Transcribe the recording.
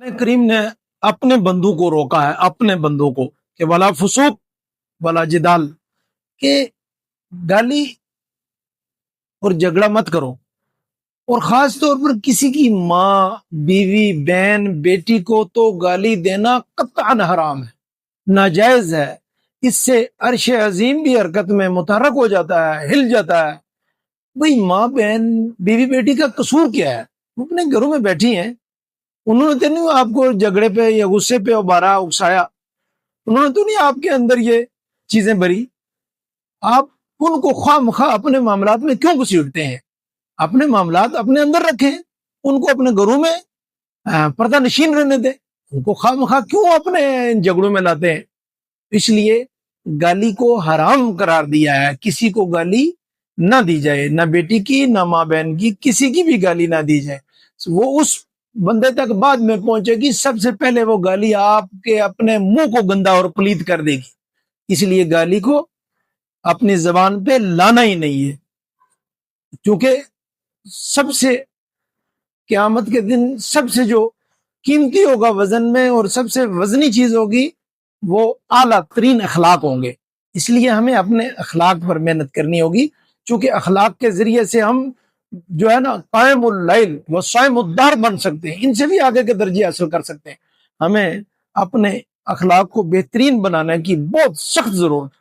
قرآن کریم نے اپنے بندوں کو روکا ہے، اپنے بندوں کو، کہ ولا فسوق ولا جدال، کہ گالی اور جھگڑا مت کرو، اور خاص طور پر کسی کی ماں، بیوی، بہن، بیٹی کو تو گالی دینا قطعاً حرام ہے، ناجائز ہے۔ اس سے عرش عظیم بھی حرکت میں متحرک ہو جاتا ہے، ہل جاتا ہے۔ بھئی ماں، بہن، بیوی، بیٹی کا قصور کیا ہے؟ وہ اپنے گھروں میں بیٹھی ہیں، انہوں نے تو نہیں آپ کو جھگڑے پہ یا غصے پہ ابھارا، اکسایا، انہوں نے تو نہیں آپ کے اندر یہ چیزیں بھری۔ آپ ان کو خواہ مخواہ اپنے معاملات میں کیوں گھسیٹتے ہیں؟ اپنے معاملات اپنے اندر رکھیں، ان کو اپنے گھروں میں پردہ نشین رہنے دیں، ان کو خواہ مخواہ کیوں اپنے جھگڑوں میں لاتے ہیں؟ اس لیے گالی کو حرام قرار دیا ہے، کسی کو گالی نہ دی جائے، نہ بیٹی کی، نہ ماں بہن کی، کسی کی بھی گالی نہ دی جائے۔ وہ اس بندے تک بعد میں پہنچے گی، سب سے پہلے وہ گالی آپ کے اپنے منہ کو گندا اور پلید کر دے گی۔ اس لیے گالی کو اپنی زبان پہ لانا ہی نہیں ہے، کیونکہ سب سے قیامت کے دن سب سے جو قیمتی ہوگا وزن میں، اور سب سے وزنی چیز ہوگی، وہ اعلیٰ ترین اخلاق ہوں گے۔ اس لیے ہمیں اپنے اخلاق پر محنت کرنی ہوگی، چونکہ اخلاق کے ذریعے سے ہم جو ہے نا قائم اللیل و صائم الدہر بن سکتے ہیں، ان سے بھی آگے کے درجے حاصل کر سکتے ہیں۔ ہمیں اپنے اخلاق کو بہترین بنانے کی بہت سخت ضرورت